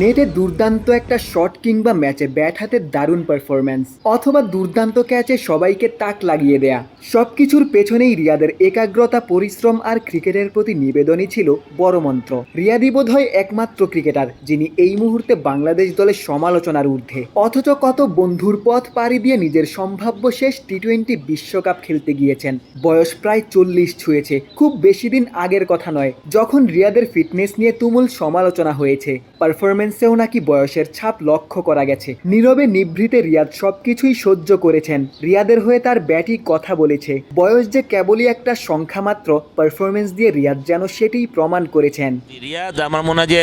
নেটে দুর্দান্ত একটা শট কিংবা ম্যাচে ব্যাট হাতে দারুণ পারফরম্যান্স অথবা দুর্দান্ত ক্যাচে সবাইকে তাক লাগিয়ে দেয়া সবকিছুর পেছনেই রিয়াদের একাগ্রতা, পরিশ্রম আর ক্রিকেটের প্রতি নিবেদনই ছিল বড় মন্ত্র। রিয়াদই বোধহয় একমাত্র ক্রিকেটার যিনি এই মুহূর্তে বাংলাদেশ দলের সমালোচনার ঊর্ধ্বে, অথচ কত বন্ধুর পথ পাড়ি দিয়ে নিজের সম্ভাব্য শেষ টি-20 বিশ্বকাপ খেলতে গিয়েছেন। বয়স প্রায় 40 ছুঁয়েছে, খুব বেশি দিন আগের কথা নয় যখন রিয়াদের ফিটনেস নিয়ে তুমুল সমালোচনা হয়েছে। পারফরমেন্সেও নাকি বয়সের ছাপ লক্ষ্য করা গেছে। নীরবে নিভৃতে রিয়াদ সবকিছুই সহ্য করেছেন। রিয়াদের হয়ে তার ব্যাটই কথা বলেছে। বয়স যে কেবলই একটা সংখ্যা মাত্র, পারফরমেন্স দিয়ে রিয়াদ যেন সেটিই প্রমাণ করেছেন। রিয়াদ আমার মনে হয় যে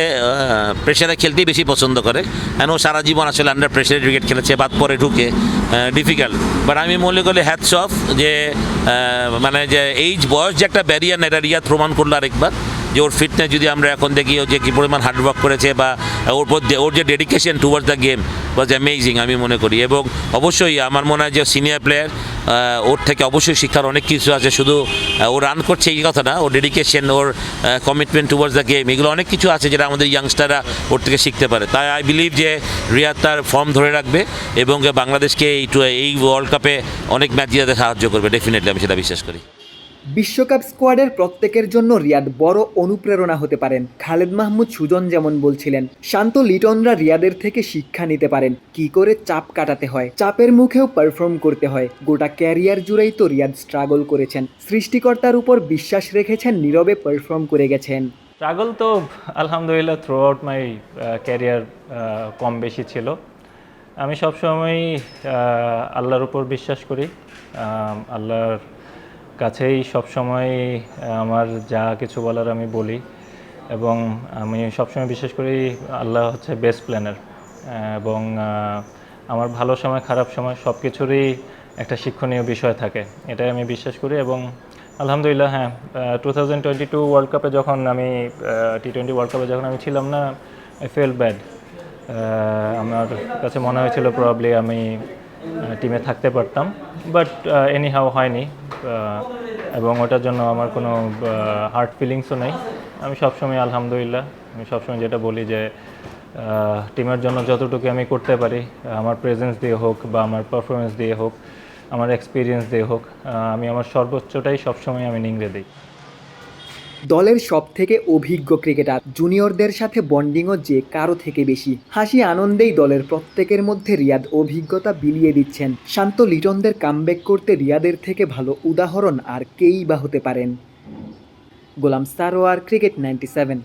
প্রেশারে খেলতেই বেশি পছন্দ করে, কেন সারা জীবন আসলে আন্ডার প্রেশারে ক্রিকেট খেলেছে, বাদ পরে ঢুকে ডিফিকাল্ট। বাট আমি মনে করি হ্যাটস অফ যে মানে যে এইজ বয়স যে একটা ব্যারিয়ার না, এটা রিয়াদ প্রমাণ করলো আরেকবার যে ওর ফিটনেস যদি আমরা এখন দেখি, ও যে কী পরিমাণ হার্ডওয়ার্ক করেছে বা ওর যে dedication towards the game was amazing আমি মনে করি। এবং অবশ্যই আমার মনে হয় যে সিনিয়র প্লেয়ার, ওর থেকে অবশ্যই শিক্ষার অনেক কিছু আছে। শুধু ও রান করছে এই কথা না, ওর ডেডিকেশন, ওর কমিটমেন্ট টুয়ার্ডস দ্য গেম, এগুলো অনেক কিছু আছে যেটা আমাদের ইয়াংস্টাররা ওর থেকে শিখতে পারে। তাই আই বিলিভ যে রিয়াদ তার ফর্ম ধরে রাখবে এবং বাংলাদেশকে এই ওয়ার্ল্ড কাপে অনেক ম্যাচ জিতাতে সাহায্য করবে, ডেফিনেটলি আমি সেটা বিশ্বাস করি। বিশ্বকাপ স্কোয়াডের প্রত্যেকের জন্য রিয়াদ বড় অনুপ্রেরণা হতে পারেন। খালেদ মাহমুদ সুজন যেমন বলছিলেন, শান্ত লিটনরা রিয়াদের থেকে শিক্ষা নিতে পারেন কি করে চাপ কাটাতে হয়, চাপের মুখেও পারফর্ম করতে হয়। গোটা ক্যারিয়ার জুড়েই তো রিয়াদ স্ট্রাগল করেছেন, সৃষ্টিকর্তার উপর বিশ্বাস রেখেছেন, নীরবে পারফর্ম করে গেছেন। স্ট্রাগল তো আলহামদুলিল্লাহ থ্রু আউট মাই ক্যারিয়ার কম বেশি ছিল। আমি সবসময়ই আল্লাহর উপর বিশ্বাস করি, আল্লাহর কাছেই সবসময় আমার যা কিছু বলার আমি বলি, এবং আমি সবসময় বিশ্বাস করি আল্লাহ হচ্ছে বেস্ট প্ল্যানার। এবং আমার ভালো সময় খারাপ সময় সব কিছুরই একটা শিক্ষণীয় বিষয় থাকে, এটাই আমি বিশ্বাস করি। এবং আলহামদুলিল্লাহ, হ্যাঁ, 2022 ওয়ার্ল্ড কাপে যখন আমি টি-20 ওয়ার্ল্ড কাপে যখন আমি ছিলাম না, আই ফিল ব্যাড। আমার কাছে মনে হয়েছিল প্রবাবলি আমি টিমে থাকতে পারতাম, বাট এনি হাউ হয়নি। এবং ওটার জন্য আমার কোনো হার্ট ফিলিংসও নেই। আমি সবসময় আলহামদুলিল্লাহ, আমি সবসময় যেটা বলি যে টিমের জন্য যতটুকু আমি করতে পারি, আমার প্রেজেন্স দিয়ে হোক বা আমার পারফরমেন্স দিয়ে হোক, আমার এক্সপিরিয়েন্স দিয়ে হোক, আমি আমার সর্বোচ্চটাই সবসময় আমি নিংড়ে দিই। দলের সব থেকে অভিজ্ঞ ক্রিকেটার, জুনিয়রদের সাথে বন্ডিংও যে কারো থেকে বেশি। হাসি আনন্দেই দলের প্রত্যেকের মধ্যে রিয়াদ অভিজ্ঞতা বিলিয়ে দিচ্ছেন। শান্ত লিটনদের কামব্যাক করতে রিয়াদের থেকে ভালো উদাহরণ আর কেই বা হতে পারেন। গোলাম সারোয়ার, ক্রিকেট 97।